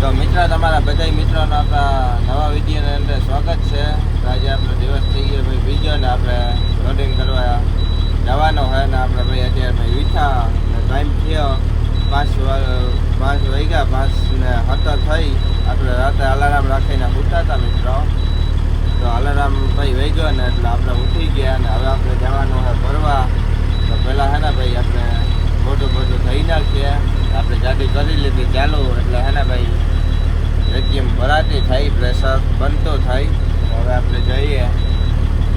તો મિત્ર તમારા બધા મિત્રોનો આપણા નવા વિડીયોની અંદર સ્વાગત છે. આજે આપણો દિવસ થઈ ગયો ભાઈ બીજો ને આપણે લોડિંગ કરવા જવાનો હોય ને આપણે ભાઈ અત્યારે ભાઈ વીઠા ટાઈમ થયો 5 વાગ્યા 5:17 થઈ. આપણે રાતે અલાર્મ રાખીને ઉઠતા હતા મિત્રો. તો અલાર્મ ભાઈ વહી ગયો ને એટલે આપણે ઉઠી ગયા ને હવે આપણે જવાનું હોય ફરવા. તો પહેલાં હે ને ભાઈ આપણે બધું થઈ નાખીએ. આપણે ગાડી કરી લીધી ચાલુ એટલે હે ને ભાઈ એકદમ ભરાતી થાય, પ્રેશર બનતો થાય. હવે આપણે જઈએ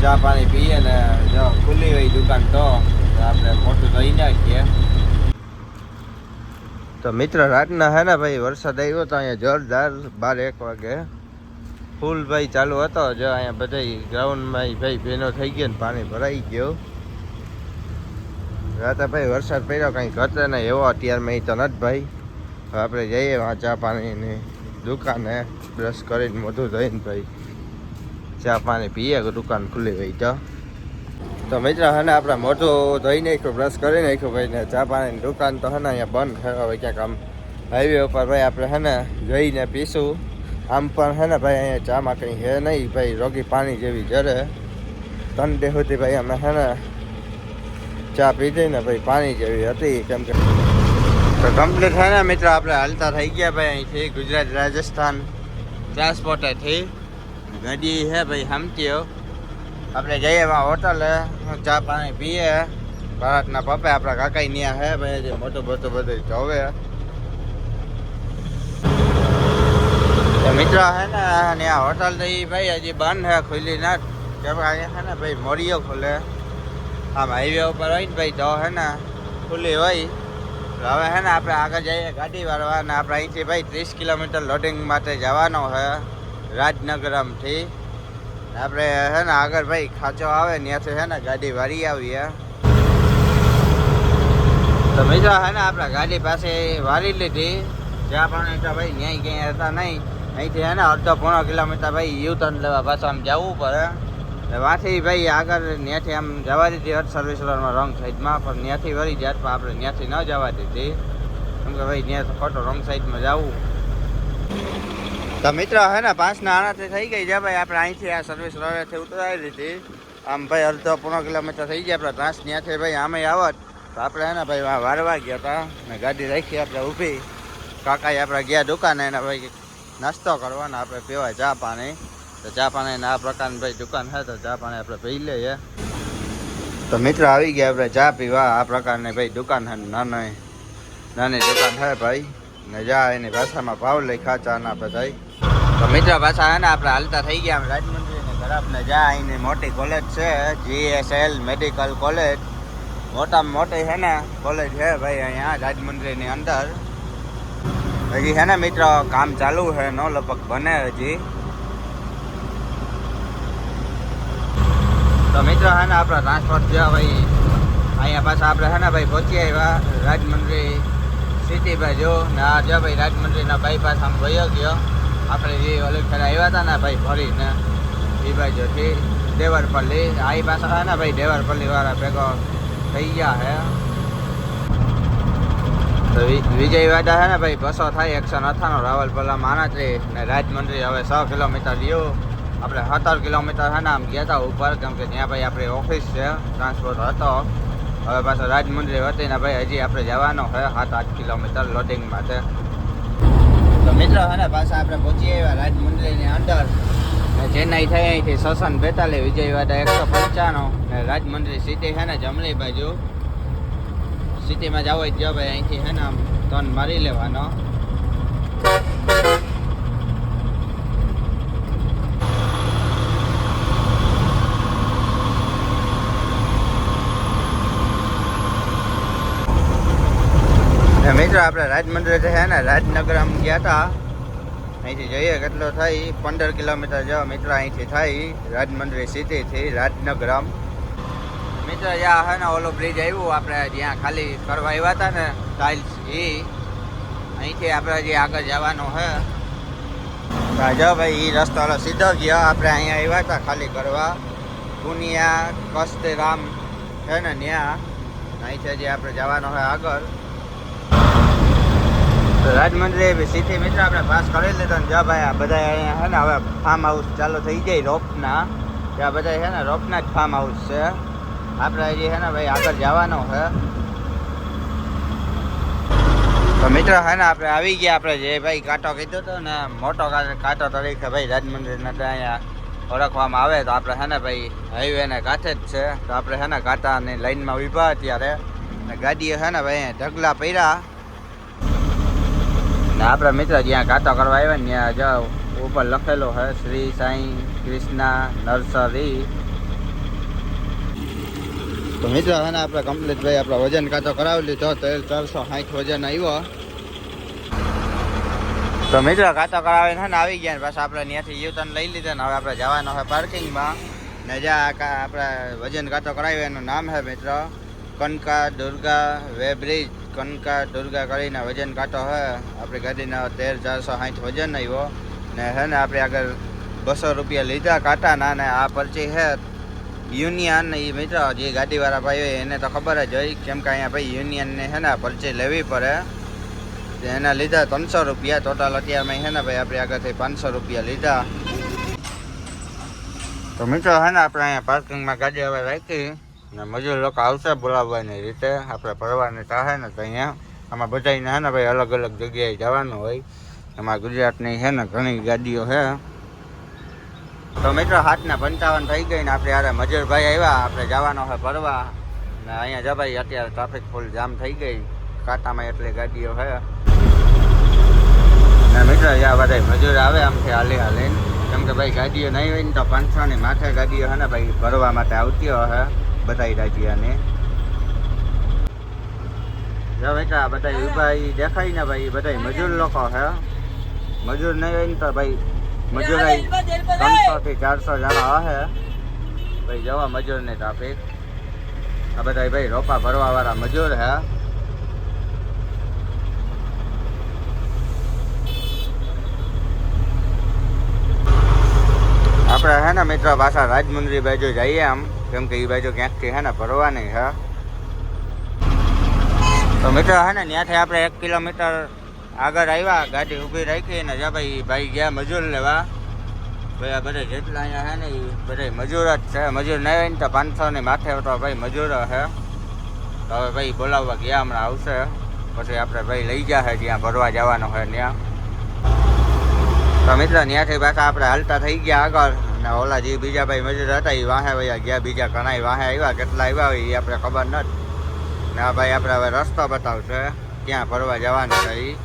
ચા પાણી પીએ ને જો ખુલ્લી હોય દુકાન તો આપણે મોટું થઈ નાખીએ. તો મિત્ર રાતના હે ને ભાઈ વરસાદ આવ્યો તો અહીંયા જોરદાર 12-1 વાગે ફૂલ ભાઈ ચાલુ હતો. જો અહીંયા બધા ગ્રાઉન્ડમાં ભાઈ ભેનો થઈ ગયો ને પાણી ભરાઈ ગયો. રાતે ભાઈ વરસાદ પડ્યો કંઈ ઘટે નહીં એવો અત્યારમાં તો નથી ભાઈ. હવે આપણે જઈએ વાં ચા પાણીની દુકાને બ્રશ કરીને મોઢું ધોઈને ભાઈ ચા પાણી પીએ. દુકાન ખુલ્લી હોય તો મિત્ર હે ને આપણે મોઢું ધોઈ નાખ્યું, બ્રશ કરી નાખ્યું ભાઈ ને ચા પાણીની દુકાન તો હે ને અહીંયા બંધ છે. હવે ક્યાંક આમ હાઈવે ઉપર ભાઈ આપણે હે ને જઈને પીશું. આમ પણ હે ને ભાઈ અહીંયા ચામાં કંઈ હે નહીં ભાઈ, રોગી પાણી જેવી જરે 3 ડે સુધી ભાઈ અમે હે ને ચા પીધી ને ભાઈ પાણી જેવી હતી. કેમ કે તો કમ્પ્લીટ થાય ને મિત્રો આપણે હાલતા થઈ ગયા ભાઈ અહીંથી ગુજરાત રાજસ્થાન ટ્રાન્સપોર્ટેથી ગાડી હે ભાઈ હમતીઓ. આપણે જઈએ એમાં હોટલે ચા પાણી પીએ. ભારતના પપ્પે આપણા કાકાઈ ત્યાં હે ભાઈ જે મોટું બધું જોવે. તો મિત્રો હે ને ત્યાં હોટલ તો એ ભાઈ હજી બંધ હે, ખુલ્લી ના. કેમ કે અહીંયા હે ને ભાઈ મોડીઓ ખુલે. આમ હાઈવે ઉપર હોય ને ભાઈ તો હે ને ખુલ્લી હોય. હવે હે ને આપણે આગળ જઈએ ગાડી વાળવા ને આપણે અહીંથી ભાઈ 30 કિલોમીટર લોડિંગ માટે જવાનો છે રાજનગરમથી. આપણે હે ને આગળ ભાઈ ખાંચો આવે ત્યાંથી હે ને ગાડી વાળી આવીએ. તો મિત્રો હે ને આપણે ગાડી પાસે વાળી લીધી. જ્યાં પણ તો ભાઈ ન્યાય ક્યાંય હતા નહીં. અહીંથી હે ને 1.5 કિલોમીટર ભાઈ યુટર્ન લેવા પાછું આમ જવું પડે. વાંથી ભાઈ આગળ ત્યાંથી આમ જવા દીધી અર્થ સર્વિસ રોડમાં રોંગ સાઈડમાં, પણ ત્યાંથી વળી જાત પણ આપણે ત્યાંથી ન જવા દીધી. કેમ કે ભાઈ ત્યાં ખોટો રોંગ સાઈડમાં જવું. તો મિત્રો હે ને 5 આનાથી થઈ ગઈ છે ભાઈ. આપણે અહીંથી આ સર્વિસ રોડેથી ઉતરાવી દીધી. આમ ભાઈ 1.5 કિલોમીટર થઈ ગયા આપણે ટ્રાન્સ ત્યાંથી ભાઈ આમે આવત. તો આપણે હે ને ભાઈ વારવા ગયા હતા ને ગાડી રાખી આપણે ઊભી. કાકાએ આપણે ગયા દુકાને એને ભાઈ નાસ્તો કરવાનો, આપણે પીવાય ચા પાણી. તો ચા પાણી આ પ્રકારની ભાઈ દુકાન છે તો ચા પાણી આપણે પી લઈએ. તો મિત્રો આવી ગયા આપણે ચા પીવા. આ પ્રકારની ભાઈ દુકાન છે, નાની દુકાન છે ભાઈ ને જા એની ભાષામાં ભાવ લખ્યા ચાના બધા. તો મિત્રો પાછા હે ને આપણે હાલતા થઈ ગયા રાજમંડળીને તરફ ને જા અહીંની મોટી કોલેજ છે GSL મેડિકલ કોલેજ. મોટામાં મોટી છે ને કોલેજ છે ભાઈ અહીંયા રાજમંડળીની અંદર. હજી છે ને મિત્રો કામ ચાલુ છે, નો લગભગ બને હજી. તો મિત્રો હે ને આપણા ટ્રાન્સપોર્ટ જેવા ભાઈ અહીંયા પાછા આપણે હે ને ભાઈ પહોંચી આવ્યા રાજમંડળી સિટી બાજુ. ને આ જો ભાઈ રાજમંડળીના બાયપાસ આમ વયો ગયો. આપણે જે ઓલી ફેર આવ્યા હતા ને ભાઈ ફરીને એ બાજુથી દેવરપલ્લી. આ પાછા હે ને ભાઈ દેવરપલ્લી વાળા ભેગો થઈ ગયા હે. તો વિજયવાડા હે ને ભાઈ બસો થાય 198 રાવલપલ્લા માનાત્રી ને રાજમંડળી હવે 100 કિલોમીટર રહ્યું. આપણે 17 કિલોમીટર હે ને આમ ગયા હતા ઉપર, કેમ કે ત્યાં ભાઈ આપણી ઓફિસ છે ટ્રાન્સપોર્ટ હતો. હવે પાછો રાજમંડળી હતી ને ભાઈ હજી આપણે જવાનો છે 7-8 કિલોમીટર લોડિંગ માટે. તો મિત્રો હે ને પાછા આપણે પહોંચી આવ્યા રાજમંડળીની અંદર. ચેન્નાઈ થઈ અહીંથી 642, વિજયવાડા 195 ને રાજમંડળી સિટી છે ને જમણી બાજુ. સિટીમાં જવું હોય જો ભાઈ અહીંથી હે ને આમ ટર્ન મારી લેવાનો. મિત્રો આપણે રાજમંડળી છે ને રાજનગરમ ગયા હતા. અહીંથી જઈએ કેટલો થાય 15 કિલોમીટર જેવો મિત્રો અહીંથી થાય રાજમંડળી સિટીથી રાજનગરમ. મિત્રો જ્યાં હે ને ઓલો બ્રિજ આવ્યું આપણે જ્યાં ખાલી કરવા આવ્યા હતા ને ટાઇલ્સ, એ અહીંથી આપણે જે આગળ જવાનું છે. જો ભાઈ એ રસ્તો સીધો ગયો. આપણે અહીંયા આવ્યા હતા ખાલી કરવા પુનિયા કસ્તરામ છે ને ત્યાં. અહીંથી જે આપણે જવાનું છે આગળ. તો રાજમંડળી સીધી મિત્ર આપણે પાસ કરી લીધો ને જ્યાં ભાઈ આ બધા અહીંયા છે ને હવે ફાર્મ હાઉસ ચાલુ થઈ જાય રોપના, ત્યાં બધા છે ને રોપના જ ફાર્મ હાઉસ છે. આપણે હજી છે ને ભાઈ આગળ જવાનો છે. તો મિત્ર છે ને આપણે આવી ગયા, આપણે જે ભાઈ કાંટો કીધો હતો ને મોટો કાંટો તરીકે ભાઈ રાજમંડળીને અહીંયા ઓળખવામાં આવે. તો આપણે છે ને ભાઈ હાઈવેને કાંઠે જ છે. તો આપણે છે ને કાંટાની લાઈનમાં ઊભા અત્યારે ને ગાડીઓ છે ને ભાઈ ઢગલા પડ્યા ને આપણે મિત્ર જ્યાં કાંટો કરવા આવ્યા ને ત્યાં જાઓ ઉપર લખેલો છે શ્રી સાંઈ કૃષ્ણા નર્સરી. તો મિત્ર છે ને આપણે કમ્પ્લીટ ભાઈ આપણે વજન કાંટો કરાવી લીધો. તો 460 વજન આવ્યો. તો મિત્ર કાંટો કરાવીને છે ને આવી ગયા ને પાછા આપણે ત્યાંથી યુટર્ન લઈ લીધા ને હવે આપણે જવાનો છે પાર્કિંગમાં ને જ્યાં આપણે વજન કાંટો કરાવ્યો એનું નામ છે મિત્ર કનકા દુર્ગા વે બ્રિજ. કનકા દુર્ગા કરીને વજન કાંટો છે. આપણી ગાડીનો 13,460 વજન આવ્યો ને છે ને આપણે આગળ 200 રૂપિયા લીધા કાંટાના. ને આ પરચી છે યુનિયન. એ મિત્ર જે ગાડીવાળા ભાઈ હોય એને તો ખબર જ હોય, કેમ કે અહીંયા ભાઈ યુનિયનને છે ને પરચી લેવી પડે. એના લીધા 300 રૂપિયા. ટોટલ અત્યારમાં છે ને ભાઈ આપણે આગળથી 500 રૂપિયા લીધા. તો મિત્રો છે ને આપણે અહીંયા પાર્કિંગમાં ગાડી હવે રાખી ને મજૂર લોકો આવશે બોલાવવાની રીતે. આપણે ભરવાની થાય ને તો અહીંયા આમાં બધાને છે ને ભાઈ અલગ અલગ જગ્યાએ જવાનું હોય. એમાં ગુજરાતની છે ને ઘણી ગાડીઓ છે. તો મિત્રો 7:55 થઈ ગઈ ને આપણે યારે મજૂરભાઈ આવ્યા. આપણે જવાનો છે ભરવા ને અહીંયા જવાય. અત્યારે ટ્રાફિક ફૂલ જામ થઈ ગઈ કાંટામાં એટલી ગાડીઓ છે ને મિત્રો જ્યાં બધા મજૂર આવે આમથી હાલીને, કેમ કે ભાઈ ગાડીઓ નહીં હોય ને તો 500ની માથે ગાડીઓ છે ને ભાઈ ભરવા માટે આવતી હોય બધા રાજ્યની. જો બેટા બધા ઊભા દેખાય ને ભાઈ બધા મજૂર લોકો છે. મજૂર નહીં હોય ને તો ભાઈ મજૂર 300 થી 400 જણા હશે ભાઈ જવા મજૂરની ટ્રાફિક. આ બધા ભાઈ રોપા ભરવા વાળા મજૂર છે. આપણે છે ને મિત્રો પાછા રાજમંડળી બાજુ જઈએ આમ, કેમ કે એ બાજુ ક્યાંકથી છે ને ભરવાની છે. તો મિત્રો છે ને ત્યાંથી આપણે 1 કિલોમીટર આગળ આવ્યા, ગાડી ઊભી રાખી ને જ્યાં ભાઈ ગયા મજૂર લેવા. ભાઈ આ બધા જેટલા અહીંયા છે ને એ બધા મજૂર જ છે. મજૂર નહીં હોય ને તો 500ની માથે તો ભાઈ મજૂર છે. તો હવે ભાઈ બોલાવવા ગયા, હમણાં આવશે પછી આપણે ભાઈ લઈ ગયા છે જ્યાં ભરવા જવાનો હોય ત્યાં. તો મિત્રો ત્યાંથી પાછા આપણે હાલતા થઈ ગયા આગળ ને ઓલા જે બીજા ભાઈ મજૂર હતા એ વાહે વયા ગયા. બીજા ઘણા વાહે આવ્યા, કેટલા આવ્યા હોય એ આપણે ખબર નથી. ને આ ભાઈ આપણે હવે રસ્તો બતાવશે ક્યાં ફરવા જવાનું છે. એ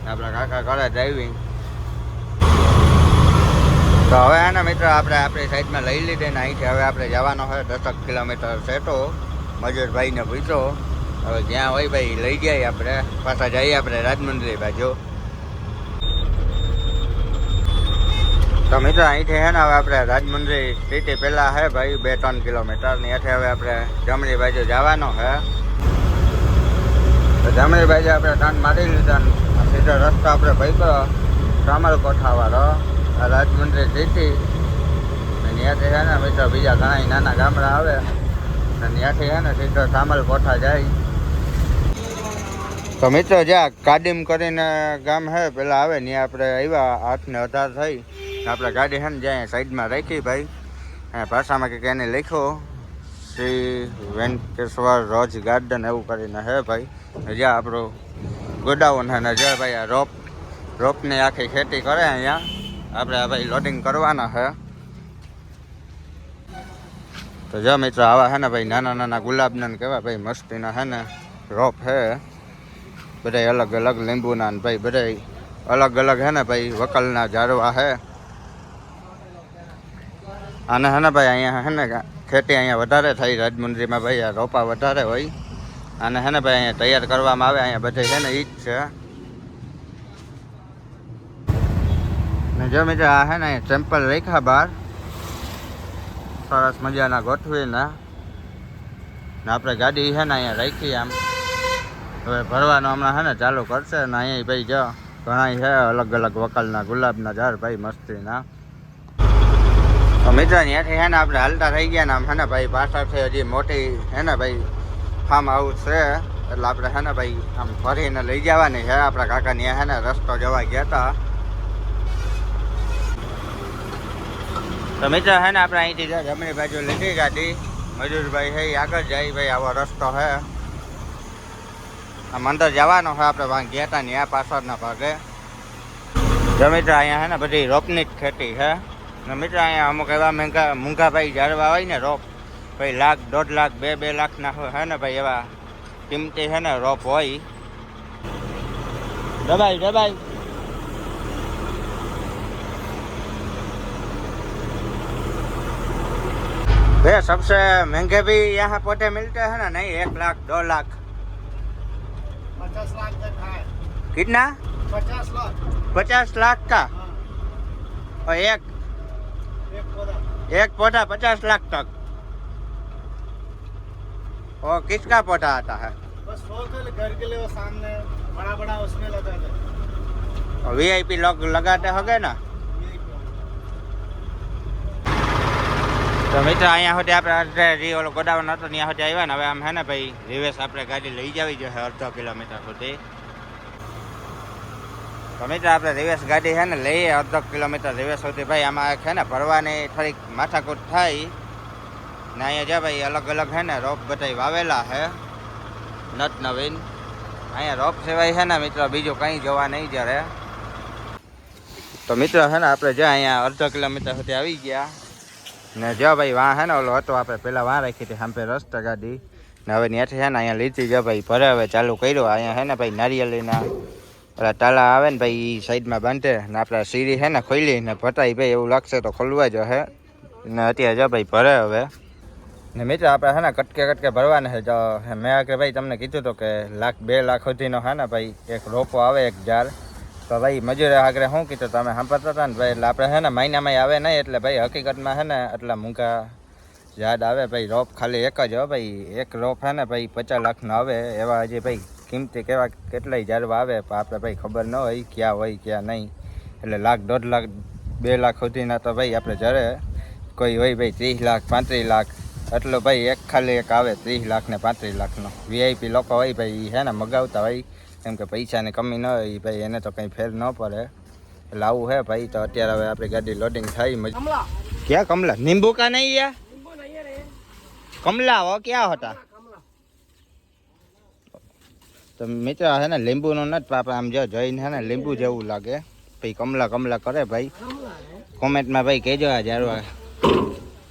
આપણા કાકા કરે ડ્રાઇવિંગ. તો હવે ને મિત્રો આપણે આપણી સાઈડમાં લઈ લીધી ને અહીંથી હવે આપણે જવાનો હોય 10 કિલોમીટર સેટો. મજૂરભાઈને પૂછો હવે જ્યાં હોય ભાઈ લઈ જાય. આપણે પાછા જઈએ આપણે રાજમંડળી બાજુ. તો મિત્રો અહીંથી છે ને હવે આપણે રાજમંડળી સિટી પહેલાં છે ભાઈ 2-3 કિલોમીટર ની એથી હવે આપણે જમણી બાજુ જવાનો છે. તો જમણી બાજુ આપણે ટર્ન મારી લીધા સીધો રસ્તો આપણે પકડ્યો સામલકોઠાવાળો રાજમંડળી સિટી. ત્યાંથી છે ને મિત્રો બીજા ઘણા નાના ગામડા આવે ને ત્યાંથી છે ને સીધો સામલકોઠા જાય. તો મિત્રો જ્યાં કાડીમ કરીને ગામ છે પેલા આવે ત્યાં આપણે આવ્યા 8 ને 18 થઈ. આપણે ગાડી છે ને જ્યાં સાઈડમાં રાખી ભાઈ ભાષામાં કંઈક એને લખ્યો શ્રી વેંકટેશ્વર રોજ ગાર્ડન એવું કરીને હે ભાઈ. જ્યાં આપણું ગોડાઉન છે ને જ્યાં ભાઈ આ રોપની આખી ખેતી કરે અહીંયા આપણે ભાઈ લોડિંગ કરવાના છે. તો જો મિત્રો આવા છે ને ભાઈ નાના નાના ગુલાબના કહેવાય ભાઈ મસ્તીના છે ને રોપ છે બધા અલગ અલગ લીંબુના ભાઈ બધા અલગ અલગ છે ને ભાઈ વકલના ઝાડવા છે. અને હે ને ભાઈ અહીંયા હે ને ખેતી અહીંયા વધારે થઈ રાજમંડળીમાં ભાઈ આ રોપા વધારે હોય. અને હે ને ભાઈ અહીંયા તૈયાર કરવામાં આવે અહીંયા બધે છે ને ઈ જ છે. ને જો મિત્રો આ હે ને સેમ્પલ રાખ્યા બહાર સરસ મજાના ગોઠવીને ને આપણે ગાડી છે ને અહીંયા રાખી આમ. હવે ભરવાનું હમણાં છે ને ચાલુ કરશે ને અહીંયા ભાઈ જો ઘણા છે અલગ અલગ વકલના ગુલાબના ઝાડ ભાઈ મસ્તીના. તો મિત્રો ત્યાંથી છે ને આપણે હાલતા થઈ ગયા ને આમ છે ને ભાઈ પાછળથી હજી મોટી છે ને ભાઈ ફાર્મ હાઉસ છે એટલે આપણે હે ને ભાઈ આમ ફરીને લઈ જવાની છે આપણા કાકાને હે ને રસ્તો જવા ગયા હતા. તો મિત્ર હે ને આપણે અહીંથી જમણી બાજુ લીધી ગાડી. મજૂરભાઈ હે આગળ જાય ભાઈ, આવો રસ્તો હે. આમ અંદર જવાનો છે આપણે વાં ગયા હતા ને આ પાછળના ભાગે. જો મિત્ર અહીંયા હે ને બધી રોપની જ ખેતી છે ને મિત્ર અહીંયા અમુક એવા મૂંઘા ભાઈ ઝાડવા હોય ને રોપ ભાઈ 1 લાખ 1.5 લાખ 2 લાખના હે ને ભાઈ એવા કિંમતી છે ને રોપ હોય. દબાઈ भैया सबसे महंगे भी यहाँ पौधे मिलते हैं ना? नहीं 1 लाख 2 लाख 50 लाख तक है। कितना? 50 लाख 50 लाख का और एक पौधा 50 लाख तक। और किसका पौधा आता है? बस घर के लिए वो सामने बड़ा उसमें लगा दे। और VIP लोग लगाते होंगे ना? તો મિત્ર અહીંયા સુધી આપણે જે ઓલો ગોડાઉન હતો ત્યાં સુધી આવ્યા ને હવે આમ હે ને ભાઈ રિવેસ આપણે ગાડી લઈ જવી જોઈએ 1/2 કિલોમીટર સુધી. તો મિત્ર આપણે રિવેસ ગાડી છે ને લઈએ 1/2 કિલોમીટર રિવેસ સુધી. ભાઈ આમાં છે ને ભરવાની થોડીક માથાકૂટ થાય ને અહીંયા જ્યાં ભાઈ અલગ અલગ છે ને રોપ બધા વાવેલા છે નત નવીન. અહીંયા રોપ સિવાય છે ને મિત્ર બીજું કંઈ જોવા નહીં જરે. તો મિત્ર છે ને આપણે જ્યાં અહીંયા 1/2 કિલોમીટર સુધી આવી ગયા ને જો ભાઈ વાં હે ને ઓલો હતો આપણે પહેલાં વાં રાખી હતી સાંભે રસ્તા ગાડી ને હવે ત્યાંથી છે ને અહીંયા લીધી જો ભાઈ ભરે હવે ચાલુ કર્યો. અહીંયા છે ને ભાઈ નારિયેળીના ઓલા તાલા આવે ને ભાઈ એ સાઈડમાં બાંધે ને આપણા સીરી છે ને ખોલી ને ભટાઈ ભાઈ એવું લાગશે તો ખોલવા જ હે ને અત્યારે જો ભાઈ ભરે હવે. ને મિત્ર આપણે છે ને કટકે ભરવાના છે. જો મેં આગળ ભાઈ તમને કીધું હતું કે 1 લાખ 2 લાખ સુધીનો છે ને ભાઈ એક રોપો આવે એક ઝાડ. તો ભાઈ મજૂરે આગળ શું કીધું તમે સાંભળતા હતા ને ભાઈ એટલે આપણે છે ને મહિનામાં આવે નહીં એટલે ભાઈ હકીકતમાં છે ને એટલા મૂંઘા ઝાડ આવે ભાઈ. રોપ ખાલી એક જ હો ભાઈ, એક રોપ છે ને ભાઈ 50 લાખનો આવે. એવા હજી ભાઈ કિંમતી કેટલાય ઝાડવા આવે પણ આપણે ભાઈ ખબર ન હોય ક્યાં હોય ક્યાં નહીં. એટલે 1 લાખ 1.5 લાખ 2 લાખ સુધીના તો ભાઈ આપણે જરે કોઈ હોય ભાઈ 30 લાખ 35 લાખ એટલો ભાઈ એક ખાલી એક આવે 30 લાખ ને 35 લાખનો. VIP લોકો હોય ભાઈ છે ને મગાવતા હોય કેમ કે પૈસાની કમી ન હોય ભાઈ એને તો કંઈ ફેર ન પડે એટલે આવું હે ભાઈ. તો અત્યારે હવે આપણી ગાડી લોડિંગ થાય. ક્યાં કમલા? નીંબू का नहीं है? कमला वो क्या होता? તો મિત્ર હે ને લીંબુનો નથી આપણે આમ જો જોઈને હે ને લીંબુ જેવું લાગે ભાઈ. કમલા કરે ભાઈ. કોમેન્ટમાં ભાઈ કહેજો આ જારવા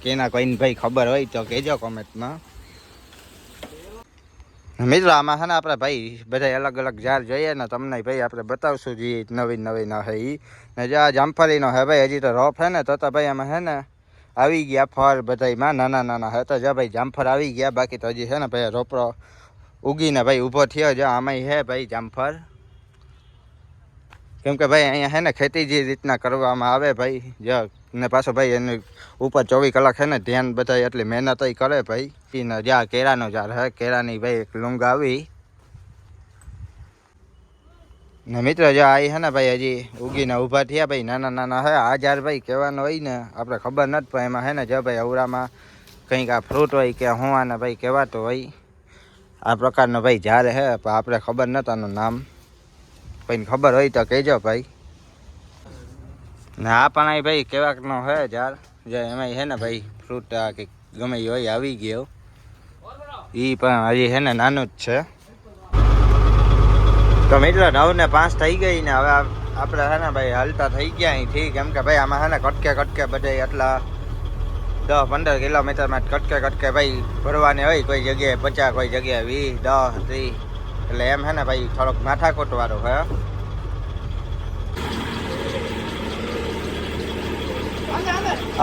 કેના કોઈને ભાઈ ખબર હોય તો કહેજો કોમેન્ટમાં. મિત્રો આમાં છે ને આપણે ભાઈ બધા અલગ અલગ ઝાડ જોઈએ ને તમને ભાઈ આપણે બતાવશું જે નવીન હે એ. ને જે આ જામફળીનો હે ભાઈ હજી તો રોપ હે ને તો ભાઈ આમાં હે ને આવી ગયા ફળ બધામાં નાના હે. તો જ્યાં ભાઈ જામફળ આવી ગયા બાકી તો હજી છે ને ભાઈ રોપડો ઉગીને ભાઈ ઊભો થયો છે. આમાંય હે ભાઈ જામફળ કેમ કે ભાઈ અહીંયા હે ને ખેતી જે રીતના કરવામાં આવે ભાઈ જો ને પાછો ભાઈ એની ઉપર 24 કલાક છે ને ધ્યાન બધા એટલી મહેનત કરે ભાઈ. ને જ્યાં કેળાનો ઝાડ હે કેળાની ભાઈ એક લૂંગ આવી ને મિત્ર જો આ હે ને ભાઈ હજી ઉગીને ઊભા થયા ભાઈ નાના હે. આ ઝાડ ભાઈ કહેવાનું હોય ને આપણે ખબર નથી પણ એમાં હે ને જો ભાઈ અવરામાં કંઈક આ ફ્રૂટ હોય કે હું આને ભાઈ કહેવાતું હોય આ પ્રકારનો ભાઈ ઝાડ હે પણ આપણે ખબર નથી આનું નામ. ભાઈને ખબર હોય તો કહેજો ભાઈ. ને આ પણ ભાઈ કેવાકનો હે ઝાડ જે એમાં હે ને ભાઈ ફ્રૂટ કે ગમે એ હોય આવી ગયો એ પણ હજી હે ને નાનું જ છે. તો મિત્રો 9:05 થઈ ગઈ ને હવે આપણે હે ને ભાઈ હાલતા થઈ ગયા અહીંથી કેમ કે ભાઈ આમાં હે ને કટકે બધે એટલા 10-15 કિલોમીટરમાં કટકે ભાઈ ભરવાની હોય. કોઈ જગ્યાએ 50 કોઈ જગ્યાએ 20 10 30 એટલે એમ હે ને ભાઈ થોડોક માથાકૂટ વાળું હે.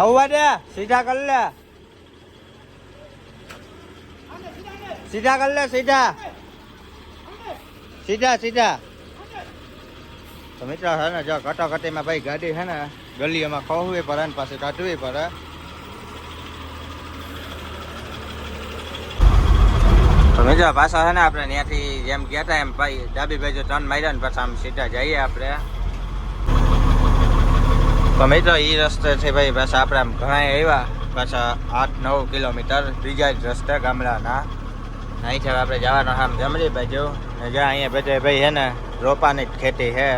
આવવા દે સીધા કર લે સીધા. તો મિત્રો હે ને જો કટોકટીમાં ભાઈ ગાડી હે ને ગલીઓમાં ખોવવી પડે ને પાછી કાઢવી પડે. તો મિત્રો પાછા હે ને આપણે ત્યાંથી જેમ ગયા હતા એમ ભાઈ ડાબી બાજુ ટર્ન માર્યા ને પછી આમ સીધા જઈએ આપણે. તો મિત્રો એ રસ્તેથી ભાઈ પાછા આપણે આમ ઘણા આવ્યા પાછા 8-9 કિલોમીટર બીજા જ રસ્તે ગામડાના. અહીંથી હવે આપણે જવાનું આમ જમણી બાજુ ને જ્યાં અહીંયા બધે ભાઈ છે ને રોપાની જ ખેતી છે.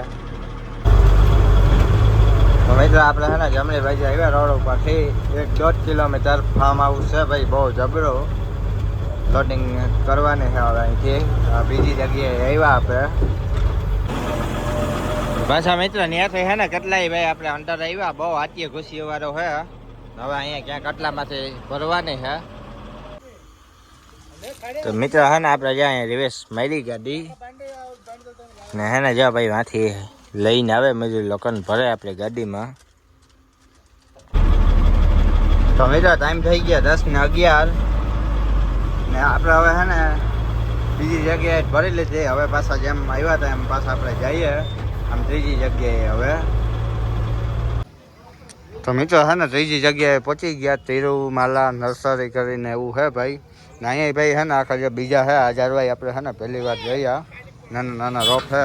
તો મિત્રો આપણે છે ને જમણી બાજુ આવ્યા રોડ ઉપરથી 1-1.5 કિલોમીટર ફાર્મ હાઉસ છે ભાઈ, બહુ જબરો લોડિંગ કરવાની છે હવે અહીંથી. બીજી જગ્યાએ આવ્યા આપણે પાછા મિત્ર ત્યાંથી છે ને કેટલાય ભાઈ આપણે અંદર આવ્યા, બહુ હાથીએ ઘૂસીઓ વાળો છે. હવે અહીંયા ક્યાંક કેટલામાંથી ભરવાની છે. તો મિત્ર હે ને આપણે જ્યાં રિવેશ મારી ગાડી ને હે ને જો ભાઈ વાંથી લઈને આવે મજૂર લોકોને ભરે આપણે ગાડીમાં. તો મિત્ર ટાઈમ થઈ ગયા 10:11 ને આપણે હવે હે ને બીજી જગ્યાએ ભરી લીધી. હવે પાછા જેમ આવ્યા હતા એમ પાછા આપણે જઈએ આમ ત્રીજી જગ્યાએ હવે. તો મિત્રો હે ને ત્રીજી જગ્યાએ પહોંચી ગયા, તિરુમાલા નર્સરી કરીને એવું છે ભાઈ. ને અહીંયા ભાઈ છે ને આખા જે બીજા છે હજારભાઈ આપણે છે ને પહેલી વાર જોયા, નાના નાના રોપ છે.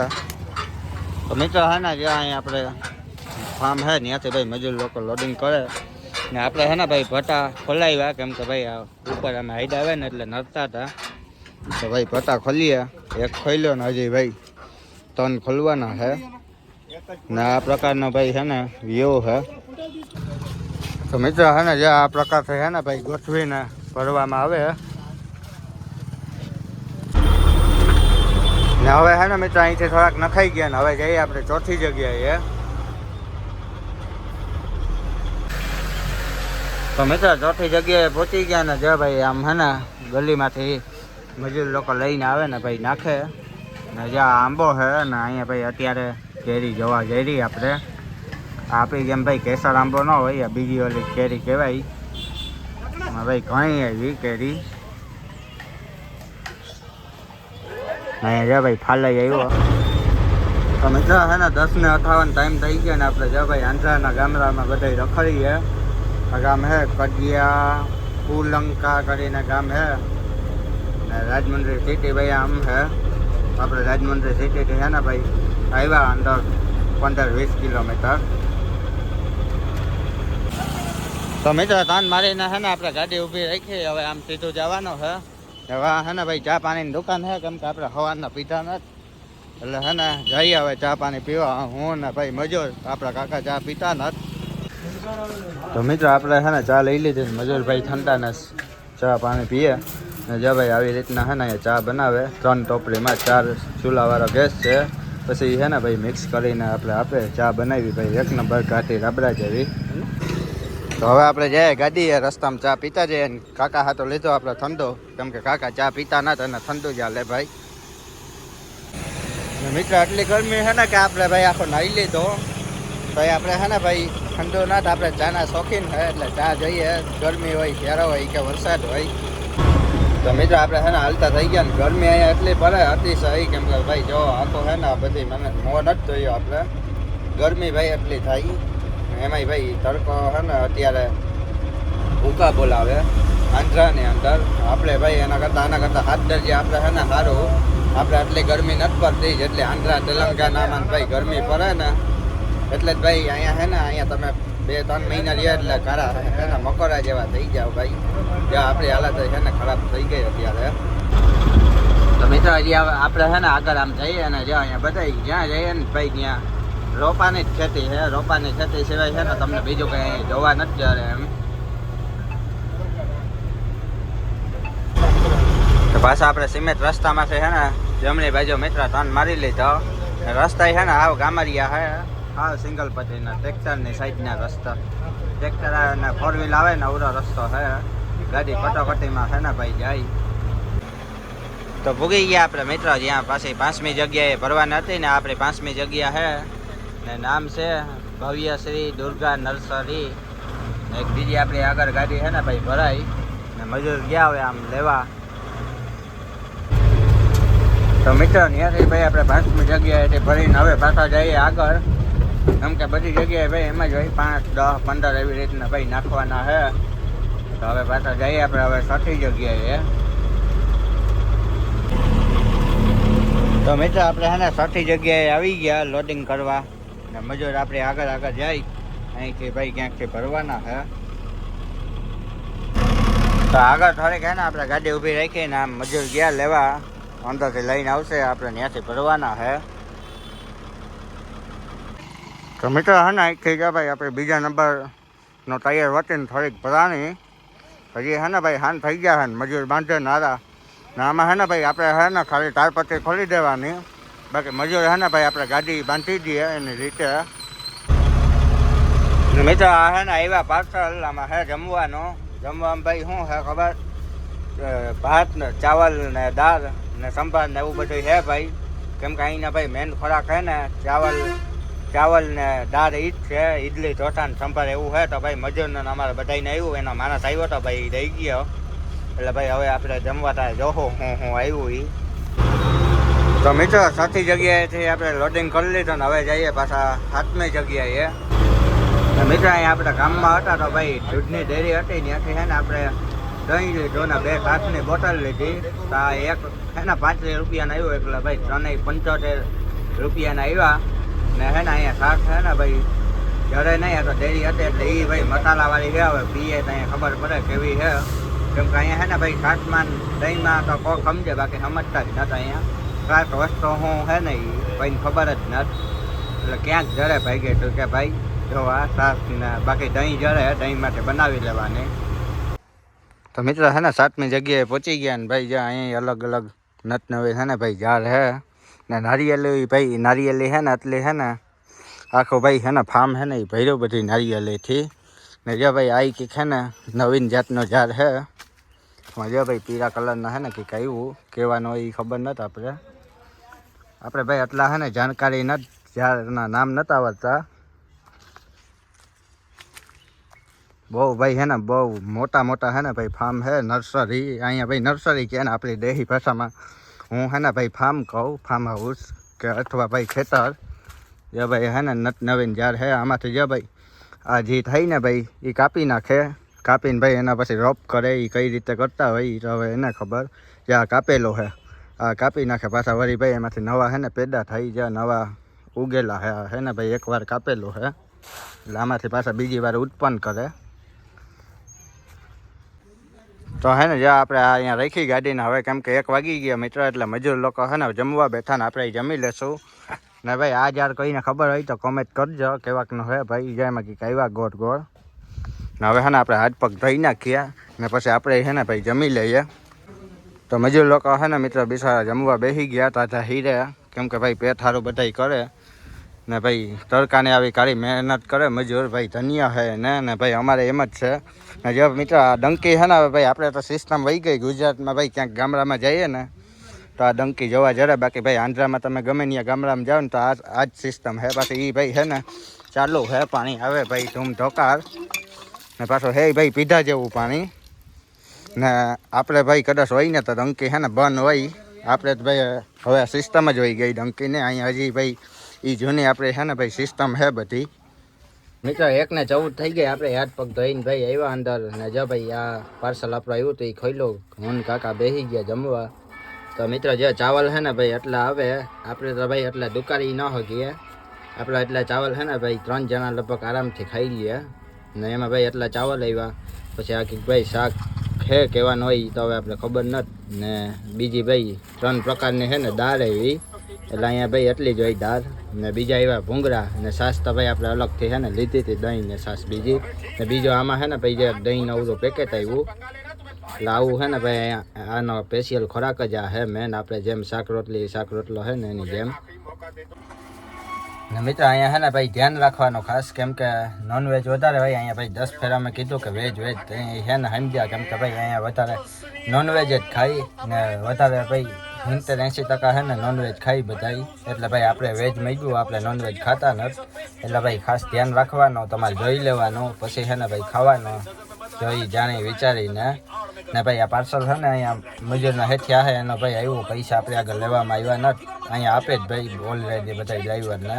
તો મિત્રો છે ને જ્યાં અહીંયા આપણે ફાર્મ છે ત્યાંથી ભાઈ મજૂર લોકો લોડિંગ કરે ને આપણે છે ને ભાઈ ભટ્ટા ખોલાવ્યા, કેમ કે ભાઈ આ ઉપર અમે હાઈડ આવે ને એટલે નડતા હતા. તો ભાઈ ભટ્ટા ખોલીએ, એક ખોલ્યો ને હજી ભાઈ 3 ખોલવાના છે ને આ પ્રકારનો ભાઈ છે ને વ્યૂ છે. તો મિત્રો છે ને જે આ પ્રકારથી છે ને ભાઈ ગોઠવીને ભરવામાં આવે ને હવે છે ને મિત્રો અહીંથી થોડાક નખાઈ ગયા ને હવે જઈએ આપણે ચોથી જગ્યાએ. તો મિત્રો ચોથી જગ્યાએ પહોંચી ગયા ને જે ભાઈ આમ છે ને ગલીમાંથી મજૂર લોકો લઈને આવે ને ભાઈ નાખે ને જ્યાં આંબો છે ને અહીંયા ભાઈ અત્યારે કેરી જોવા જઈ રહી આપણે. આપણી જેમ ભાઈ કેસર આંબો ન હોય, બીજી ઓલી કેરી કહેવાય. ભાઈ ઘણી આવી કેરી અહીંયા જા ભાઈ ફાલાઈ આવ્યો. તો મિત્રો છે ને 10:58 ટાઈમ થઈ ગયો ને આપણે જા ભાઈ આંધ્રાના ગામડામાં બધા રખડીએ. આ ગામ હે કડિયા કુલંકા કરીને ગામ હે ને રાજમંડ્રી સિટી ભાઈ આમ હે. આપણે રાજમંડ્રી સિટીથી છે ને ભાઈ આવ્યા અંદર 15-20 કિલોમીટર. તો મિત્રો તાન મારીને છે ને આપણે ગાડી ઊભી રાખી, હવે આમ સીધું જવાનું છે. હવે છે ને ભાઈ ચા પાણીની દુકાન છે, કેમ કે આપણે સવારના પીતા નથી એટલે છે ને જઈએ હવે ચા પાણી પીવા. હું ને ભાઈ મજૂર આપણા કાકા ચા પીતા નથી. તો મિત્રો આપણે છે ને ચા લઈ લીધી, મજૂરભાઈ ઠંડાને ચા પાણી પીએ ને જે ભાઈ આવી રીતના છે ને ચા બનાવે. 3 ટોપલીમાં 4 ચૂલાવાળો ગેસ છે. પછી છે ને ભાઈ મિક્સ કરીને આપણે આપે ચા બનાવી ભાઈ 1 નંબર ઘાટી રાબડા જેવી. તો હવે આપણે જઈએ ગાડીએ, રસ્તામાં ચા પીતા જઈએ. કાકા હાથો લીધો આપણે ઠંડો, કેમ કે કાકા ચા પીતા નથી અને ઠંડુ જ લે ભાઈ. મિત્ર આટલી ગરમી છે ને કે આપણે ભાઈ આખો નાહી લીધો તો આપણે છે ને ભાઈ ઠંડુ ના આપણે ચાના શોખીન છે એટલે ચા જોઈએ, ગરમી હોય શિયાળો હોય કે વરસાદ હોય. તો મિત્રો આપણે છે ને હાલતા થઈ ગયા ને ગરમી અહીંયા એટલી પડે અતિશય, કેમ કે ભાઈ જો આખો છે ને બધી મને મોં નથી જોયો આપણે. ગરમી ભાઈ એટલી થાય, એમાંય ભાઈ તડકો છે ને અત્યારે ભૂકા બોલાવે આંધ્રાની અંદર. આપણે ભાઈ આના કરતાં 7 દરજ્જા આપણે છે ને સારું, આપણે આટલી ગરમી નથી પડતી જેટલી આંધ્રા તેલંગાનામાં ભાઈ ગરમી પડે ને. એટલે જ ભાઈ અહીંયા છે ને અહીંયા તમે 2-3 મહિના રહ્યા એટલે ખરા છે ને મકોરા જેવા થઈ જાવ ભાઈ. જ્યાં આપણી હાલત છે ને ખરાબ થઈ ગઈ અત્યારે. તો મિત્રો હજી આપણે છે ને આગળ આમ જઈએ ને જ્યાં અહીંયા બધા જ્યાં જઈએ ને ભાઈ ત્યાં રોપાની જ ખેતી છે. રોપાની ખેતી સિવાય છે ને તમને બીજું કંઈ જોવા નથી જરે એમ. તો પાછા આપણે સિમેન્ટ રસ્તામાંથી છે ને જમણી બાજુ મિત્ર ટર્ન મારી લીધો. રસ્તા છે ને આવ ગામરિયા છે, હા સિંગલ પટ્ટીના ટ્રેક્ટરની સાઈડના રસ્તા. ટ્રેક્ટર અને 4 વ્હીલ આવે ને અવરો રસ્તો છે, ગાડી કટોકટીમાં છે ને ભાઈ જાય. તો ભૂગી ગયા આપણે મિત્રો જ્યાં પાછી 5મી જગ્યાએ ભરવાની હતી ને આપણી 5મી જગ્યા છે ને નામ છે ભવ્ય શ્રી દુર્ગા નર્સરી. એક બીજી આપણી આગળ ગાડી છે ને ભાઈ ભરાઈ ને મજૂર ગયા હોય આમ લેવા. તો મિત્રો ત્યાંથી ભાઈ આપણે 5મી જગ્યાએથી ભરીને હવે પાછા જઈએ આગળ, કેમ કે બધી જગ્યાએ ભાઈ એમ જ હોય 5, 10, 15 એવી રીતના ભાઈ નાખવાના છે. તો હવે પાછા જઈએ આપણે હવે 6ઠી જગ્યાએ. તો મિત્રો આપણે છે ને 6ઠી જગ્યાએ આવી ગયા લોડિંગ કરવા ને મજૂર આપણે આગળ જાય અહીંથી ભાઈ ક્યાંકથી ભરવાના છે. તો આગળ થોડીક હે ને આપણે ગાડી ઊભી રાખીને આમ મજૂર ગયા લેવા અંદરથી લઈને આવશે, આપણે ત્યાંથી ભરવાના છે. તો મિત્રો હે ને અહીંથી ગયા ભાઈ આપણે બીજા નંબરનો ટાયર વટીને થોડીક ભરાણી હજી હે ને ભાઈ હાન થઈ ગયા હે ને મજૂર બાંધે નારા ને આમાં હે ને ભાઈ આપણે હે ને ખાલી તારપત્રી ખોલી દેવાની, બાકી મજૂર હે ને ભાઈ આપણે ગાડી બાંધી દઈએ એની રીતે. મિત્રો આ હે ને આવ્યા પાર્સલ, આમાં હે જમવાનું ભાઈ શું હે ખબર, ભાત ને ચાવલ ને દાળ ને સંભાર ને એવું બધું છે ભાઈ. કેમ કે અહીંના ભાઈ મેન ખોરાક હે ને ચાવલ ને દાળ ઈ જ છે, ઈડલી ચોથા ને સંભાર એવું છે. તો ભાઈ મજૂરને અમારે બધાને આવ્યું, એનો માણસ આવ્યો તો ભાઈ દઈ ગયો, એટલે ભાઈ હવે આપણે જમવા થાય જોહો હું આવ્યું ઈ. તો મિત્રો 6મી જગ્યાએથી આપણે લોડિંગ કરી લીધું ને હવે જઈએ પાછા 7મી જગ્યાએ. મિત્રો અહીંયા આપણે ગામમાં હતા તો ભાઈ દૂધની ડેરી હતી, ત્યાંથી હે ને આપણે દહીં લીધું ને 2 કાચની બોટલ લીધી. તો આ એક હે ને 35 રૂપિયાના આવ્યું, એટલે ભાઈ 75 રૂપિયાના આવ્યા. ને હે ને અહીંયા શાક છે ને ભાઈ ઘરે નહીં, તો ડેરી હતી એટલે એ ભાઈ મસાલાવાળી છે, હવે પીએ તો અહીંયા ખબર પડે કેવી છે. કેમ કે અહીંયા હે ને ભાઈ શાકમાં દહીંમાં તો કોઈ સમજે, બાકી સમજતા જ નથી. અહીંયા ખાસ વસ્તુ હું હે ને એ ભાઈને ખબર જ નથી, એટલે ક્યાંક જરે ભાઈ ગયું કે ભાઈ જો આ શાક ને બાકી દહીં જરે દહીં માટે બનાવી લેવાની. તો મિત્રો હે ને 7મી જગ્યાએ પહોંચી ગયા ને ભાઈ જ્યાં અહીંયા અલગ અલગ નત નવી છે ને ભાઈ ઝાડ હે ને નારિયેલી ભાઈ નારિયેલી હે ને એટલે હે ને આખો ભાઈ હે ને ફાર્મ હે ને એ ભર્યો બધી નારિયેલીથી. ને જો ભાઈ આ કંઈક હે ને નવીન જાતનો ઝાડ હે, જો ભાઈ પીળા કલરના હે ને કંઈક આવ્યું કહેવાનું એ ખબર નથી આપણે ભાઈ એટલા હે ને જાણકારી નથી, ઝાડના નામ નથી આવડતા. બહુ ભાઈ હે ને બહુ મોટા હે ને ભાઈ ફાર્મ હે, નર્સરી. અહીંયા ભાઈ નર્સરી કહે ને આપણી દેહી ભાષામાં, હું હે ને ભાઈ ફાર્મ કહું, ફાર્મ હાઉસ કે અથવા ભાઈ ખેતર. જે ભાઈ હે ને નવીન ઝાડ હે, આમાંથી જે ભાઈ આ જે થાય ને ભાઈ એ કાપી નાખે, કાપીને ભાઈ એના પછી રોપ કરે, એ કઈ રીતે કરતા હોય એ તો હવે એને ખબર. જે આ કાપેલો હે આ કાપી નાખે, પાછા વળી ભાઈ એમાંથી નવા હે ને પેદા થઈ જાય, નવા ઉગેલા હે ને ભાઈ એકવાર કાપેલો હે એટલે આમાંથી પાછા બીજી વાર ઉત્પન્ન કરે. તો હે ને જ્યાં આપણે અહીંયા રાખી ગાડીને હવે, કેમ કે 1 વાગી ગયા મિત્ર, એટલે મજૂર લોકો હે ને જમવા બેઠા ને આપણે જમી લેશું. ને ભાઈ આ યાર કોઈને ખબર હોય તો કોમેન્ટ કરજો કેવાકનો હે ભાઈ, જેમાં કંઈક આવ્યા ગોળ. ને હવે હે ને આપણે હાથ પગ ધોઈ નાખ્યા ને પછી આપણે હે ને ભાઈ જમી લઈએ. તો મજૂર લોકો હે ને મિત્ર બિચારા જમવા બેસી ગયા તાજા હીરે, કેમ કે ભાઈ પેટ સારું બધાય કરે ને ભાઈ તડકાને આવી કાળી મહેનત કરે મજૂર, ભાઈ ધન્ય હે ને ભાઈ અમારે એમ જ છે. ને જો મિત્ર આ ડંકી છે ને ભાઈ આપણે તો સિસ્ટમ વહી ગઈ ગુજરાતમાં, ભાઈ ક્યાંક ગામડામાં જઈએ ને તો આ ડંકી જોવા જરા, બાકી ભાઈ આંધ્રામાં તમે ગમે ત્યાં ગામડામાં જાઓ ને તો આ જ સિસ્ટમ હે. પાછી એ ભાઈ હે ને ચાલુ હે, પાણી આવે ભાઈ ધૂમ ધોકાર ને પાછો હે ભાઈ પીધા જેવું પાણી. ને આપણે ભાઈ કદાચ હોય ને તો ડંકી હે ને બંધ હોય, આપણે તો ભાઈ હવે સિસ્ટમ જ હોઈ ગઈ ડંકીને. અહીંયા હજી ભાઈ એ જૂની આપણે છે ને ભાઈ સિસ્ટમ હે બધી. મિત્રો 1:14 થઈ ગઈ, આપણે હાથ પગ ધોઈને ભાઈ આવ્યા અંદર ને જો ભાઈ આ પાર્સલ આપણે આવ્યું તો એ ખોલ્યો, હું કાકા બેસી ગયા જમવા. તો મિત્રો જે ચાવલ છે ને ભાઈ એટલા આવે, આપણે તો ભાઈ એટલા દુકારી ન શકીએ, આપણા એટલા ચાવલ છે ને ભાઈ 3 જણા લગભગ આરામથી ખાઈ લઈએ. ને એમાં ભાઈ એટલા ચાવલ આવ્યા, પછી આ કંઈક ભાઈ શાક છે કહેવાનું હોય તો હવે આપણે ખબર નથી. ને બીજી ભાઈ 3 પ્રકારની છે ને દાળ આવી, એટલે અહીંયા ભાઈ એટલી જ હોય દાળ. ને બીજા એવા ભૂંગળા ને છાશ તો ભાઈ આપણે અલગથી છે ને લીધી હતી, દહીં ને છાશ બીજી. ને બીજો આમાં છે ને ભાઈ જે દહીંનો ઓલું પેકેટ આવ્યું, એટલે આવું છે ને ભાઈ અહીંયા આનો સ્પેશિયલ ખોરાક જ આ હે મેન, આપણે જેમ શાક રોટલો છે ને એની જેમ. ને મિત્ર અહીંયા છે ને ભાઈ ધ્યાન રાખવાનું ખાસ, કેમ કે નોનવેજ વધારે હોય અહીંયા ભાઈ 10 ફેરામાં કીધું કે વેજ છે ને સમજ્યા, કેમ કે ભાઈ અહીંયા વધારે નોનવેજ જ ખાઈ ને વધારે ભાઈ 70-80% છે ને નોનવેજ ખાઈ બધાય, એટલે ભાઈ આપણે વેજ માંગ્યું, આપણે નોનવેજ ખાતા નથી, એટલે ભાઈ ખાસ ધ્યાન રાખવાનું, તમારે જોઈ લેવાનું પછી છે ને ભાઈ ખાવાનું, જોઈ જાણી વિચારીને. ને ભાઈ આ પાર્સલ છે ને અહીંયા મજૂરના હેઠિયા છે એનો ભાઈ આવ્યું, પૈસા આપણે આગળ લેવામાં આવ્યા નથી, અહીંયા આપે જ ભાઈ ઓલરેડી બધા ડ્રાઈવરને.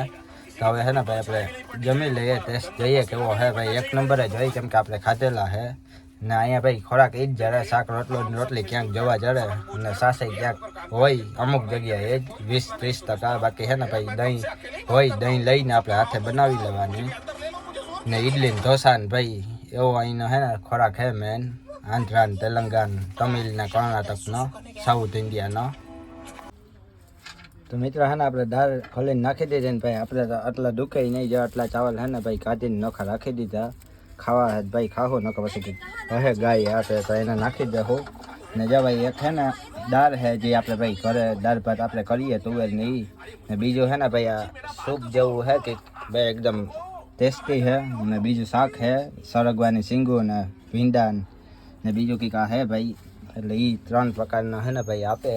તો હવે છે ને ભાઈ આપણે જમી લઈએ, ટેસ્ટ જોઈએ કેવો હે ભાઈ, 1 નંબર જ હોય, કેમ કે આપણે ખાધેલા હે. ને અહીંયા ભાઈ ખોરાક એ જ જરે, શાક રોટલી ક્યાંક જવા જરે, અને સાસે ક્યાંક હોય અમુક જગ્યાએ એ જ 20-30%, બાકી છે ને ભાઈ દહીં હોય, દહીં લઈને આપણે હાથે બનાવી લેવાની. ને ઈડલી ને ઢોસા ને ભાઈ એવો અહીંનો હે ને ખોરાક હે મેન. આંધ્રા ને તેલંગાણા તમિલ ને કર્ણાટકનો સાઉથ ઇન્ડિયાનો. તો મિત્રો હે ને આપણે દાળ ખોલીને નાખી દીધી ને ભાઈ આપણે તો આટલા દુખે નહીં જો આટલા ચાવલ હે ને ભાઈ કાઢીને નોખા રાખી દીધા. ખાવા હે ભાઈ ખાવું નકો પછી હે ગાય આપે તો એને નાખી દેવું. ને જો ભાઈ એક હે ને દાળ હે જે આપણે ભાઈ ઘરે દાળ ભાત આપણે કરીએ તુવેર ને ઈ. ને બીજું હે ને ભાઈ આ સૂપ જેવું હે કે ભાઈ એકદમ ટેસ્ટી હે. ને બીજું શાક હે સરગવાની સિંગુ ને ભીંડા ને બીજું કંઈક આ હે ભાઈ. એટલે એ 3 પ્રકારના હે ને ભાઈ આપે.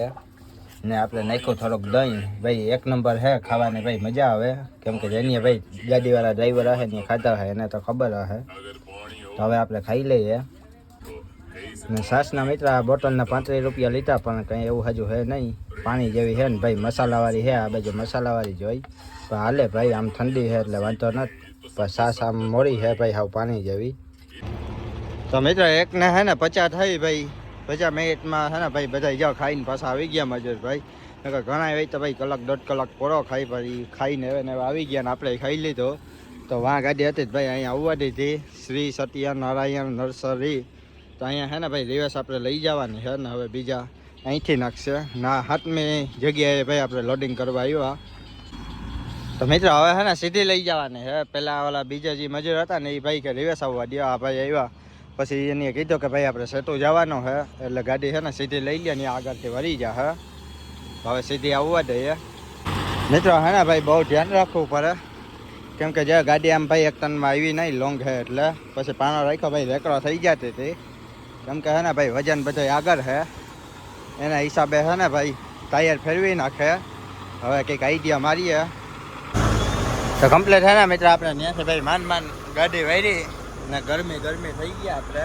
ને આપણે નાખ્યું થોડુંક દહીં ભાઈ એક નંબર હે ખાવાને ભાઈ મજા આવે. કેમ કે જેની ભાઈ ગાડીવાળા ડ્રાઈવર હે ને ખાતા હે એને તો ખબર હે. તો હવે આપણે ખાઈ લઈએ. ને છાશના મિત્ર આ બોટલના 35 રૂપિયા લીધા પણ કંઈ એવું હજુ હે નહીં. પાણી જેવી હે ને ભાઈ મસાલાવાળી હે. આ બાજુ મસાલાવાળી જોઈ પણ હાલે ભાઈ. આમ ઠંડી હે એટલે વાંધો નથી. પણ છાશ આમ મોડી હે ભાઈ હાવ પાણી જેવી. તો મિત્ર એકને હે ને 50 થઈ ભાઈ. 50 મિનિટમાં હે ને ભાઈ બધા જાઓ ખાઈને પાછા આવી ગયા મજૂર ભાઈ. ઘણા હોય તો ભાઈ કલાક 1.5 કલાક પૂરો ખાઈ પછી ખાઈને હવે ને આવી ગયા ને આપણે ખાઈ લીધો. તો વાં ગાડી હતી ભાઈ અહીંયા આવવા દીધી શ્રી સત્યનારાયણ નર્સરી. તો અહીંયા હે ને ભાઈ રિવર્સ આપણે લઈ જવાની છે ને હવે બીજા અહીંથી નાખશે ના 7મી જગ્યાએ ભાઈ આપણે લોડિંગ કરવા આવ્યા. તો મિત્રો હવે હે ને સીધી લઈ જવાની છે. પહેલાં ઓલા બીજા જે મજૂર હતા ને એ ભાઈ કે રિવર્સ આવવા દો. આ ભાઈ આવ્યા પછી એને કીધું કે ભાઈ આપણે સેટું જવાનું છે એટલે ગાડી છે ને સીધી લઈ લે ને આગળથી વળી જા હે. હવે સીધી આવવા દઈએ. મિત્રો હે ને ભાઈ બહુ ધ્યાન રાખવું પડે. કેમ કે જે ગાડી આમ ભાઈ એક ટનમાં આવી નહીં લોંગ છે એટલે પછી પાનો રાખ્યો ભાઈ રેકડો થઈ જતી હતી. કેમ કે હે ને ભાઈ વજન બધું આગળ છે એના હિસાબે છે ને ભાઈ ટાયર ફેરવી નાખે. હવે કંઈક આઈડિયા મારીએ તો કમ્પ્લીટ છે ને મિત્ર આપણે ત્યાંથી ભાઈ માન ગાડી વાળી ને ગરમી થઈ ગયા આપણે.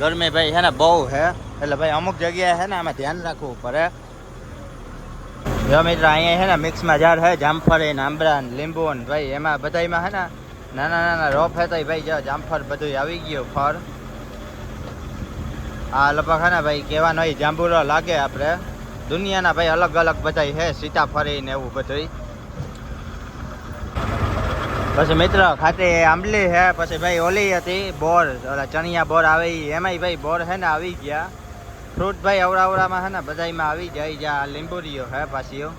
ગરમી ભાઈ છે ને બહુ છે એટલે ભાઈ અમુક જગ્યાએ છે ને આમાં ધ્યાન રાખવું પડે. જો મિત્ર અહીંયા છે ને મિક્સમાં ઝાડ છે જામફળ ને આંબળા ને લીંબુ ને ભાઈ એમાં બધામાં છે ને નાના રોપ છે તો ભાઈ જો જામફળ બધું આવી ગયું ફળ. આ લગભગ છે ને ભાઈ કહેવાનો હોય જાંબુરો લાગે. આપણે દુનિયાના ભાઈ અલગ અલગ બધા છે સીતાફળી ને એવું બધું. પછી મિત્ર ખાતે આંબલી છે. પછી ભાઈ ઓલી હતી બોર ઓલા ચણિયા બોર આવે એમાંય ભાઈ બોર છે ને આવી ગયા. ફ્રૂટ ભાઈ અવડાવડામાં છે ને બધામાં આવી જાય. જ્યાં લીંબુરીઓ છે પાછીઓ.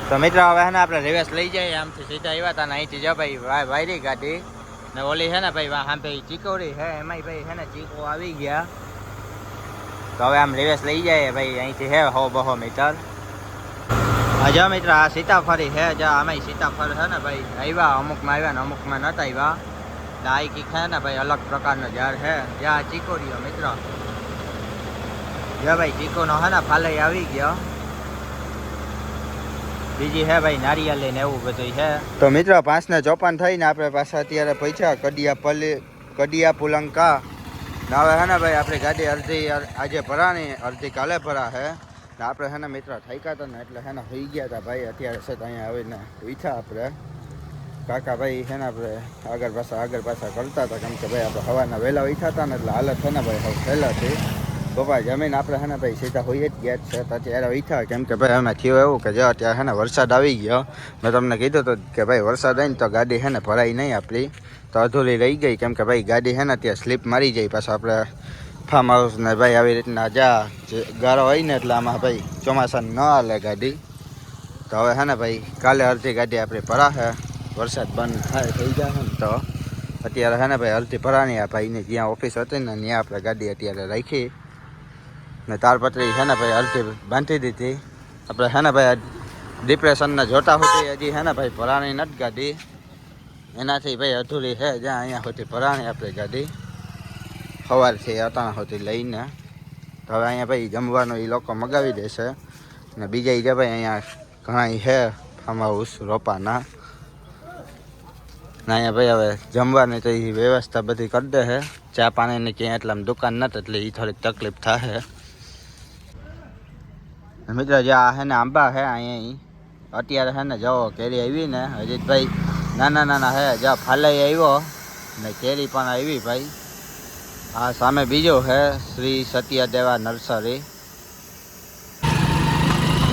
તો મિત્ર હવે છે ને આપણે રિવર્સ લઈ જઈએ. આમથી સીધા આવ્યા હતા ને અહીંથી જો ભાઈ વાયરી ગાડી ને ઓલી છે ને ભાઈ હા ભાઈ ચીકોડી છે એમાંય ભાઈ છે ને ચીકો આવી ગયા. તો હવે આમ રિવર્સ લઈ જાય ભાઈ અહીંથી હે 100-200 મીટર. હા મિત્ર આ સીતાફળી છે. જા આમાં સીતાફળ છે ને ભાઈ આવ્યા અમુકમાં આવ્યા ને અમુકમાં નતા આવ્યા. આ કી છે ને ભાઈ અલગ પ્રકારનો ઝાડ છે. જ્યાં ચીકોડીઓ મિત્ર જ્યાં ભાઈ ચીકોનો છે ને ફાલે આવી ગયો. બીજી હે ભાઈ નારિયેળ ને એવું બધું છે. તો મિત્રો 5:54 થઈને આપણે પાછા અત્યારે પહોંચ્યા કડિયા પુલંકા. હવે હે ને ભાઈ આપણી ગાડી અડધી આજે ભરાણી અડધી કાલે ભરા છે. આપણે છે ને મિત્ર થાક્યા હતા ને એટલે છે ને હોઈ ગયા હતા ભાઈ. અત્યારે છે તો અહીંયા આવીને ઉઠ્યા આપણે. કાકા ભાઈ છે ને આપણે આગળ પાછા કરતા હતા. કેમ કે ભાઈ આપણે સવારના વહેલા ઉઠ્યા હતા ને એટલે હાલત છે ને ભાઈ હવે પહેલાંથી પપ્પા જમીન આપણે છે ને ભાઈ સીધા હોઈ જ ગયા જ છે. તો અત્યારે ઉઠ્યા કેમ કે ભાઈ અમે થયું એવું કે જો અત્યારે છે ને વરસાદ આવી ગયો. મેં તમને કીધું હતું કે ભાઈ વરસાદ આવીને તો ગાડી છે ને ભરાઈ નહીં આપણી તો અધૂરી રહી ગઈ. કેમ કે ભાઈ ગાડી છે ને અત્યારે સ્લીપ મારી જાય. પાછું આપણે ફાર્મ હાઉસ ને ભાઈ આવી રીતના જા ગારો હોય ને એટલે આમાં ભાઈ ચોમાસાને ન હાલે ગાડી. તો હવે છે ને ભાઈ કાલે અડધી ગાડી આપણી ભરાશે. વરસાદ બંધ થાય થઈ જશે ને તો અત્યારે છે ને ભાઈ અડધી ભરાણી. આ ભાઈની જ્યાં ઓફિસ હતી ને ત્યાં આપણે ગાડી અત્યારે રાખી ને તારપત્રી છે ને ભાઈ અડધી બાંધી દીધી. આપણે છે ને ભાઈ ડિપ્રેશનના જોતા સુધી હજી છે ને ભાઈ ભરાણી નથી ગાડી. એનાથી ભાઈ અધૂરી છે. જ્યાં અહીંયા સુધી ભરાણી આપણી ગાડી સવારથી અટાણા સુધી લઈને. તો હવે અહીંયા ભાઈ જમવાનું એ લોકો મગાવી દેશે. ને બીજા જે ભાઈ અહીંયા ઘણા છે ફાર્મ હાઉસ રોપાના ને અહીંયા ભાઈ હવે જમવાની તો એ વ્યવસ્થા બધી કરી દે છે. ચા પાણીની ક્યાંય એટલામાં દુકાન નથી એટલે એ થોડીક તકલીફ થાય. મિત્રો જે આ છે ને આંબા છે અહીંયા અત્યારે છે ને જવો કેરી આવી ને હજી ભાઈ નાના છે. જ્યાં ફાલાઈ આવ્યો ને કેરી પણ આવી ભાઈ. આ સામે બીજો છે શ્રી સત્યદેવા નર્સરી.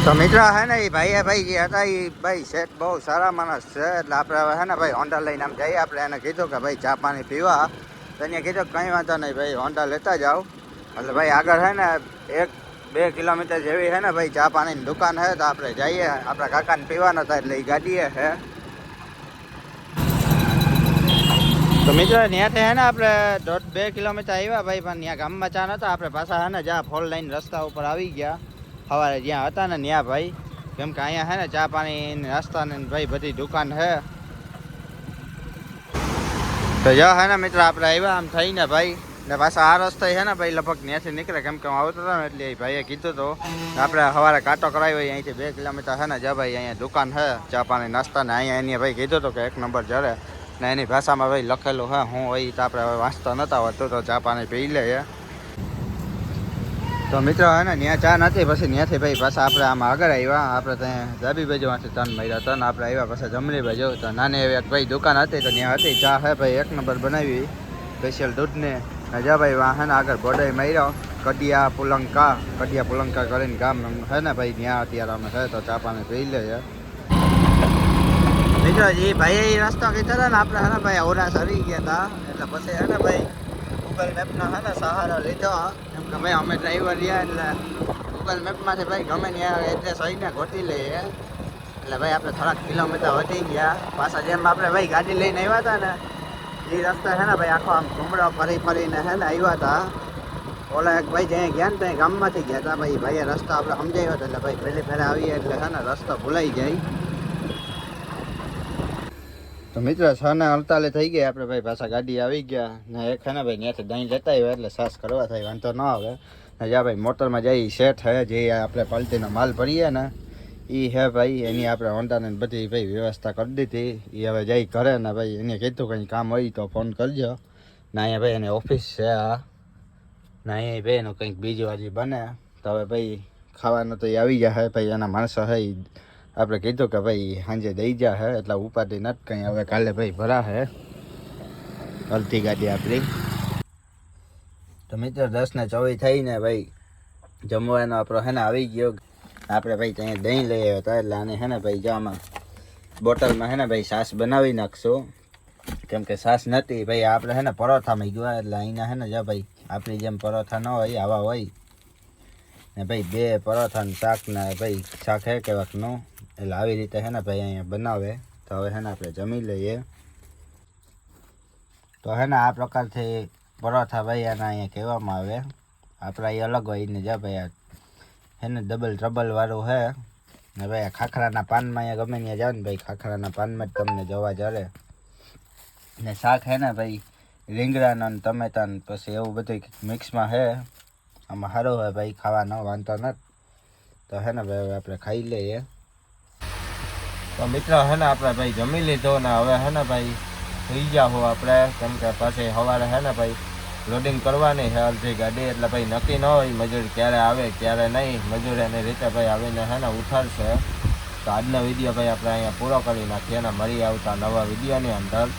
તો તો મિત્રો હે ને એ ભાઈ જે હતા એ ભાઈ શેઠ બહુ સારા માણસ છે, એટલે આપણે હવે હે ને ભાઈ હોન્ડા લઈને આમ જઈએ. આપણે એને કીધું કે ભાઈ ચા પાણી પીવા, તો એને કીધું કંઈ વાંધો નહીં ભાઈ, હોન્ડા લેતા જાઓ. એટલે ભાઈ આગળ હે ને 1-2 કિલોમીટર જેવી હે ને ભાઈ ચા પાણીની દુકાન છે, તો આપણે જઈએ. આપણા કાકાને પીવાનો થાય એટલે એ ગાડીએ છે. તો મિત્રો ત્યાંથી હે ને આપણે 1.5-2 કિલોમીટર આવ્યા ભાઈ, પણ ત્યાં ગામમાં ચા નતા. આપણે પાછા હે ને જ્યાં 4 લાઈન રસ્તા ઉપર આવી ગયા સવારે જ્યાં હતા ને ત્યાં ભાઈ, કેમ કે અહીંયા હે ને ચા પાણી નાસ્તા ને ભાઈ બધી દુકાન છે. તો જો હે ને મિત્રો આપણે આવ્યા આમ થઈને ભાઈ, ને પાછા આ રસ્તે છે ને ભાઈ લગભગ ત્યાંથી નીકળે, કેમ કે હું આવતો હતો ને એટલે ભાઈએ કીધું તો આપણે સવારે કાંટો કરાવ્યો અહીંથી 2 કિલોમીટર છે ને. જા ભાઈ અહીંયા દુકાન છે ચા પાણી નાસ્તા ને, અહીંયા એની ભાઈ કીધું હતું કે 1 નંબર જરે ને એની ભાષામાં ભાઈ લખેલું હે હું હોય તો આપણે હવે વાંચતા નહોતા હોતું, તો ચા પાણી પી લઈએ. તો મિત્રો હે ને ત્યાં ચા નથી, પછી ત્યાંથી ભાઈ પાછા આપણે આમ આગળ આવ્યા. આપણે ત્યાં ડાબી બાજુમાંથી 3 માર્યા, 3 આપણે આવ્યા પાછા જમણી બાજુ. તો નાની એવી એક ભાઈ દુકાન હતી, તો ત્યાં હતી ચા હે ભાઈ 1 નંબર બનાવી સ્પેશિયલ દૂધને. જા ભાઈ વાહ હે ને આગળ બોર્ડર માર્યો કડિયા પુલંકા કરીને ગામ હે ને ભાઈ, ત્યાં અત્યારે અમે છે તો ચા પાણી પી લઈએ. મિત્રો એ ભાઈ રસ્તો કીધો હતો ને આપણે હે ને ભાઈ ઓરા સરી ગયા હતા, એટલે પછી હે ને ભાઈ ગૂગલ મેપનો હે ને સહારો લીધો. કેમ કે ભાઈ અમે ડ્રાઈવર રહ્યા એટલે ગૂગલ મેપમાંથી ભાઈ ગમે ત્યાં એડ્રેસ હોઈને ગોતી લઈએ. એટલે ભાઈ આપણે થોડાક કિલોમીટર વધી ગયા પાછા. જેમ આપણે ભાઈ ગાડી લઈને આવ્યા હતા ને એ રસ્તા છે ને ભાઈ આખો આમ ઘૂમડો ફરીને હે ને આવ્યા હતા. ઓલા એક ભાઈ જ્યાં ગયા ને ત્યાં ગામમાંથી ગયા હતા ભાઈ, ભાઈએ રસ્તો આપણે સમજાવ્યો હતો. એટલે ભાઈ પહેલી ફેરે આવીએ એટલે હે ને રસ્તો ભૂલાઈ જાય. તો મિત્રો 6:48 થઈ ગયા, આપણે ભાઈ પાછા ગાડી આવી ગયા ને. એક છે ને ભાઈ ત્યાંથી દહીં લેતા આવ્યા એટલે સાસ કરવા થાય, વાંધો ન આવે ને. જ્યાં ભાઈ મોટરમાં જઈ શેઠ હે જે આપણે પલટીનો માલ ભરીએ ને એ હે ભાઈ, એની આપણે હોન્ડાને બધી ભાઈ વ્યવસ્થા કરી દીધી. એ હવે જઈ ઘરે ને ભાઈ એને કીધું કંઈ કામ હોય તો ફોન કરજો ને. અહીંયા ભાઈ એની ઓફિસ છે આ ને, અહીંયા ભાઈ એનું કંઈક બીજું હજી બને. તો હવે ભાઈ ખાવાનું તો એ આવી જાય ભાઈ, એના માણસો હે આપણે કીધું કે ભાઈ સાંજે દઈ જા હે, એટલે ઉપાધિ નથી કંઈ. હવે કાલે ભાઈ ભરા હે અડધી ગાડી આપણી. તો મિત્રો 10:24 થઈને ભાઈ જમવાનો આપણો હે ને આવી ગયો. આપણે ભાઈ ત્યાં દહીં લઈ આવ્યા હતા, એટલે આને હે ને ભાઈ જામાં બોટલમાં હે ને ભાઈ છાશ બનાવી નાખશું. કેમ કે છાશ નથી ભાઈ, આપણે હે ને પરોઠામાં ગયા એટલે અહીંના હે ને જા ભાઈ આપણી જેમ પરોઠા ન હોય આવા હોય ને ભાઈ 2 પરોઠા ને શાક ને ભાઈ શાક હે કેવાકનું, એટલે આવી રીતે હે ને ભાઈ અહીંયા બનાવે. તો હવે હે ને આપણે જમી લઈએ. તો હે ને આ પ્રકારથી પરોઠા ભાઈ આના અહીંયા કહેવામાં આવે. આપણા એ અલગ હોય ને જા ભાઈ હે ને ડબલ ટ્રબલ વાળું હે ને ભાઈ. આ ખાખરાના પાનમાં અહીંયા ગમે ત્યાં જાવ ને ભાઈ ખાખરાના પાનમાં જ તમને જોવા જરે ને. શાક હે ને ભાઈ રીંગણાનો ને ટમેટાને પછી એવું બધું મિક્સમાં હે. આમાં સારું હોય ભાઈ, ખાવાનો વાંધો નથી. તો હે ને ભાઈ હવે આપણે ખાઈ લઈએ. તો મિત્રો હે ને આપણે ભાઈ જમી લીધો ને હવે હે ને ભાઈ સુઈ ગયા હો આપણે, કેમ કે પછી સવારે હે ને ભાઈ લોડિંગ કરવાની છે અડધી ગાડી. એટલે ભાઈ નક્કી ન હોય મજૂર ક્યારે આવે ક્યારે નહીં. મજૂર એની રીતે ભાઈ આવીને હે ને ઉઠાડશે. તો આજનો વિડીયો ભાઈ આપણે અહીંયા પૂરો કરી નાખીએ અને મળી આવતા નવા વિડીયોની અંદર.